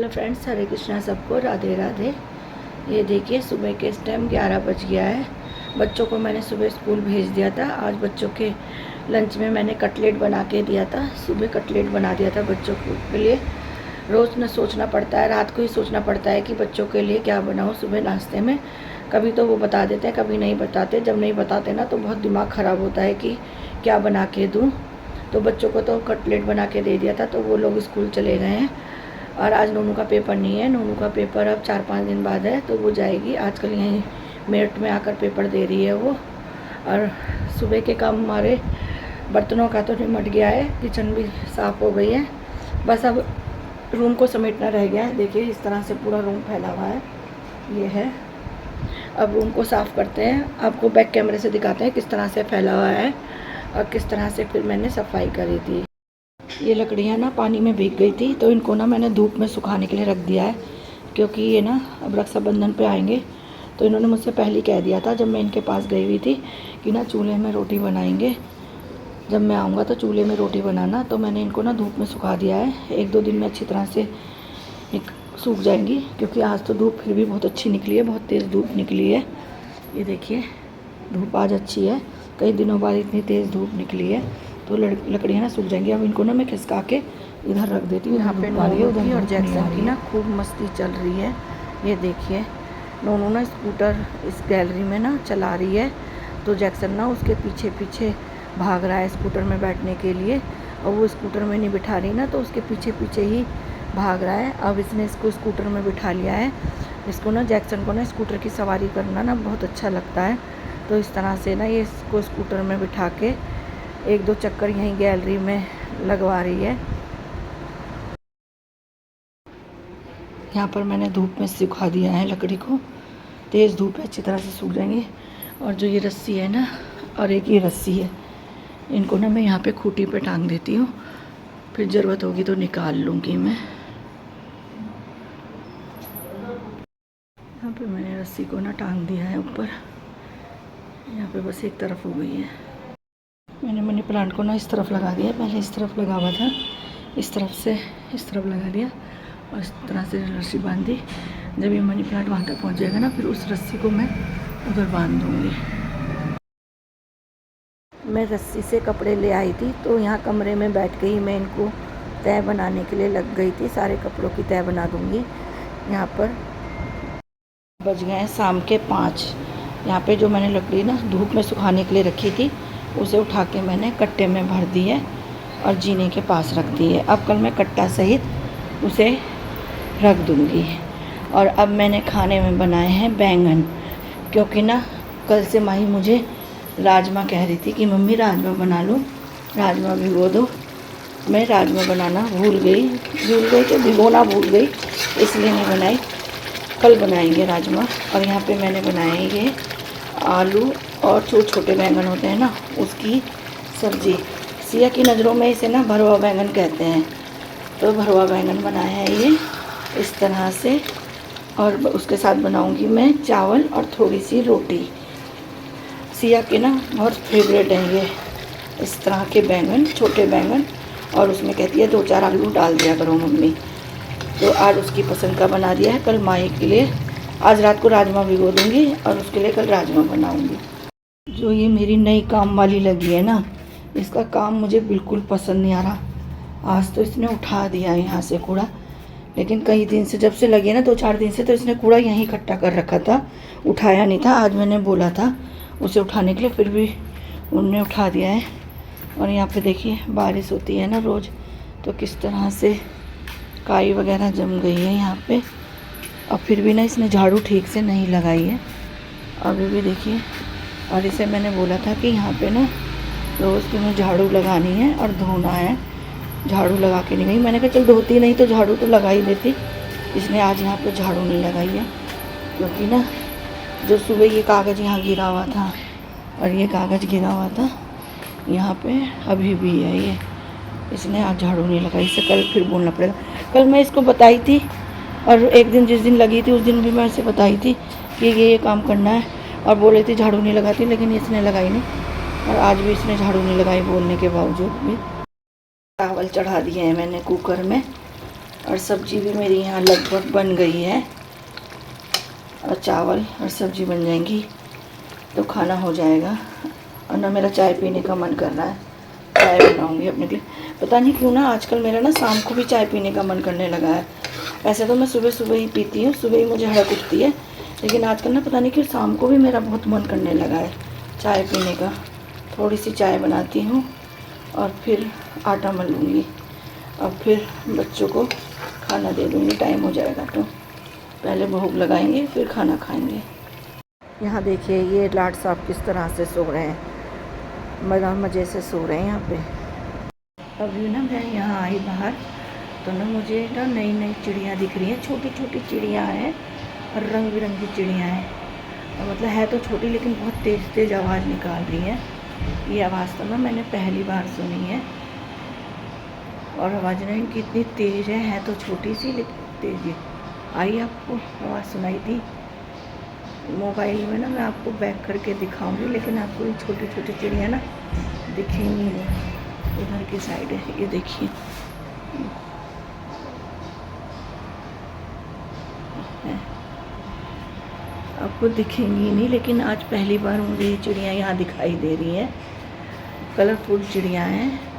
Hello friends, हरे कृष्णा, सबको राधे राधे। ये देखिए सुबह के इस टाइम 11 बज गया है। बच्चों को मैंने सुबह स्कूल भेज दिया था। आज बच्चों के लंच में मैंने कटलेट बना के दिया था। सुबह कटलेट बना दिया था बच्चों के लिए। रोज़ न सोचना पड़ता है, रात को ही सोचना पड़ता है कि बच्चों के लिए क्या बनाऊँ सुबह नाश्ते में। कभी तो वो बता देते हैं, कभी नहीं बताते। जब नहीं बताते ना तो बहुत दिमाग ख़राब होता है कि क्या बना के दूँ। तो बच्चों को तो कटलेट बना के दे दिया था, तो वो लोग स्कूल चले गए हैं। और आज नोनू का पेपर नहीं है। नोनू का पेपर अब 4-5 दिन बाद है, तो वो जाएगी। आजकल यहीं मेरठ में आकर पेपर दे रही है वो। और सुबह के काम हमारे बर्तनों का तो निमट गया है, किचन भी साफ़ हो गई है। बस अब रूम को समेटना रह गया है। देखिए इस तरह से पूरा रूम फैला हुआ है, ये है। अब रूम को साफ़ करते हैं, आपको बैक कैमरे से दिखाते हैं किस तरह से फैला हुआ है और किस तरह से फिर मैंने सफाई करी थी। ये लकड़ियाँ ना पानी में भीग गई थी, तो इनको ना मैंने धूप में सुखाने के लिए रख दिया है। क्योंकि ये ना अब रक्षाबंधन पे आएंगे, तो इन्होंने मुझसे पहले ही कह दिया था जब मैं इनके पास गई हुई थी कि ना चूल्हे में रोटी बनाएंगे, जब मैं आऊँगा तो चूल्हे में रोटी बनाना। तो मैंने इनको ना धूप में सुखा दिया है। 1-2 दिन में अच्छी तरह से एक सूख जाएंगी, क्योंकि आज तो धूप फिर भी बहुत अच्छी निकली है, बहुत तेज़ धूप निकली है। ये देखिए धूप आज अच्छी है, कई दिनों बाद इतनी तेज़ धूप निकली है, तो लकड़ियाँ ना सूख जाएंगी। अब इनको ना मैं खिसका के इधर रख देती हूँ। यहाँ पे नोनू की और जैक्सन की ना खूब मस्ती चल रही है। ये देखिए नोनू ना स्कूटर इस गैलरी में ना चला रही है, तो जैक्सन ना उसके पीछे पीछे भाग रहा है स्कूटर में बैठने के लिए। और वो स्कूटर में नहीं बिठा रही ना, तो उसके पीछे पीछे ही भाग रहा है। अब इसने इसको स्कूटर में बिठा लिया है। इसको ना जैक्सन को ना स्कूटर की सवारी करना ना बहुत अच्छा लगता है, तो इस तरह से ना ये इसको स्कूटर में बिठा के 1-2 चक्कर यहीं गैलरी में लगवा रही है। यहाँ पर मैंने धूप में सुखा दिया है लकड़ी को, तेज़ धूप है, अच्छी तरह से सूख जाएंगे। और जो ये रस्सी है ना, और एक ये रस्सी है, इनको ना मैं यहाँ पे खूंटी पे टांग देती हूँ, फिर ज़रूरत होगी तो निकाल लूँगी मैं। यहाँ पे मैंने रस्सी को ना टांग दिया है ऊपर। यहाँ पे बस एक तरफ हो गई है। मैंने मनी प्लांट को ना इस तरफ लगा दिया, पहले इस तरफ लगा हुआ था, इस तरफ से इस तरफ लगा दिया और इस तरह से रस्सी बांधी। जब ये मनी प्लांट वहाँ तक पहुँच जाएगा ना, फिर उस रस्सी को मैं उधर बांध दूँगी। मैं रस्सी से कपड़े ले आई थी, तो यहाँ कमरे में बैठ के ही मैं इनको तय बनाने के लिए लग गई थी। सारे कपड़ों की तय बना दूँगी। यहाँ पर बज गए हैं शाम के 5। यहाँ पे जो मैंने लकड़ी ना धूप में सुखाने के लिए रखी थी, उसे उठा के मैंने कट्टे में भर दी है और जीने के पास रख दी है। अब कल मैं कट्टा सहित उसे रख दूँगी। और अब मैंने खाने में बनाए हैं बैंगन, क्योंकि ना कल से माही मुझे राजमा कह रही थी कि मम्मी राजमा बना लो, राजमा भिगो दो। मैं राजमा बनाना भूल गई तो भिगोना भूल गई, इसलिए नहीं बनाई। कल बनाएंगे राजमा। और यहाँ पे मैंने बनाए ये आलू और जो छोटे बैंगन होते हैं ना, उसकी सब्ज़ी। सिया की नज़रों में इसे ना भरवा बैंगन कहते हैं, तो भरवा बैंगन बनाया है ये इस तरह से। और उसके साथ बनाऊंगी मैं चावल और थोड़ी सी रोटी। सिया के ना बहुत फेवरेट हैं ये इस तरह के बैंगन, छोटे बैंगन। और उसमें कहती है 2-4 आलू डाल दिया करो मम्मी, तो आज उसकी पसंद का बना दिया है। कल माई के लिए आज रात को राजमा भिगो दूँगी और उसके लिए कल राजमा बनाऊँगी। जो ये मेरी नई काम वाली लगी है ना, इसका काम मुझे बिल्कुल पसंद नहीं आ रहा। आज तो इसने उठा दिया यहाँ से कूड़ा, लेकिन कई दिन से जब से लगे ना 2-4 दिन से, तो इसने कूड़ा यहीं इकट्ठा कर रखा था, उठाया नहीं था। आज मैंने बोला था उसे उठाने के लिए, फिर भी उनने उठा दिया है। और यहाँ पे देखिए बारिश होती है ना रोज़, तो किस तरह से काई वगैरह जम गई है यहाँ पे। और फिर भी ना इसने झाड़ू ठीक से नहीं लगाई है अभी भी, देखिए। और इसे मैंने बोला था कि यहाँ पे ना रोज़ तुम्हें झाड़ू लगानी है और धोना है। झाड़ू लगा के नहीं गई। मैंने कहा चल धोती नहीं तो झाड़ू तो लगा ही देती। इसने आज यहाँ पे झाड़ू नहीं लगाई है, क्योंकि ना जो सुबह ये कागज़ यहाँ गिरा हुआ था और ये कागज़ गिरा हुआ था यहाँ पे अभी भी है ये, इसने आज झाड़ू नहीं लगाई। इसे कल फिर बोलना पड़ेगा। कल मैं इसको बताई थी, और एक दिन जिस दिन लगी थी उस दिन भी मैं इसे बताई थी कि ये काम करना है, और बोले थी झाड़ू नहीं लगाती, लेकिन इसने लगाई नहीं। और आज भी इसने झाड़ू नहीं लगाई बोलने के बावजूद भी। चावल चढ़ा दिए हैं मैंने कुकर में, और सब्ज़ी भी मेरी यहाँ लगभग बन गई है, और चावल और सब्ज़ी बन जाएंगी तो खाना हो जाएगा। और ना मेरा चाय पीने का मन कर रहा है, चाय बनाऊंगी अपने लिए। पता नहीं क्यों ना आजकल मेरा ना शाम को भी चाय पीने का मन करने लगा है। वैसे तो मैं सुबह सुबह ही पीती हूँ, सुबह ही मुझे हड़क उठती है, लेकिन आजकल ना पता नहीं क्यों शाम को भी मेरा बहुत मन करने लगा है चाय पीने का। थोड़ी सी चाय बनाती हूँ और फिर आटा मल लूँगी और फिर बच्चों को खाना दे दूँगी। टाइम हो जाएगा तो पहले भोग लगाएंगे फिर खाना खाएंगे। यहाँ देखिए ये लाड साहब किस तरह से सो रहे हैं, बड़ा मज़े से सो रहे हैं यहाँ पे। अभी ना मैं यहाँ आई बाहर तो ना मुझे ना नई नई चिड़िया दिख रही हैं, छोटी छोटी चिड़िया हैं और रंग बिरंगी चिड़िया हैं। मतलब है तो छोटी लेकिन बहुत तेज़ तेज़ आवाज़ निकाल रही है। ये आवाज़ तो ना मैंने पहली बार सुनी है, और आवाज़ ना इनकी इतनी तेज़ है तो छोटी सी लेकिन तेज़ है। आई आपको आवाज़ सुनाई थी? मोबाइल में ना मैं आपको बैक करके दिखाऊंगी, लेकिन आपको ये छोटी छोटी चिड़िया ना दिखेंगी नहीं। इधर की साइड है, ये देखिए आपको दिखेंगी नहीं, लेकिन आज पहली बार मुझे ये चिड़िया यहाँ दिखाई दे रही है। कलरफुल चिड़िया हैं।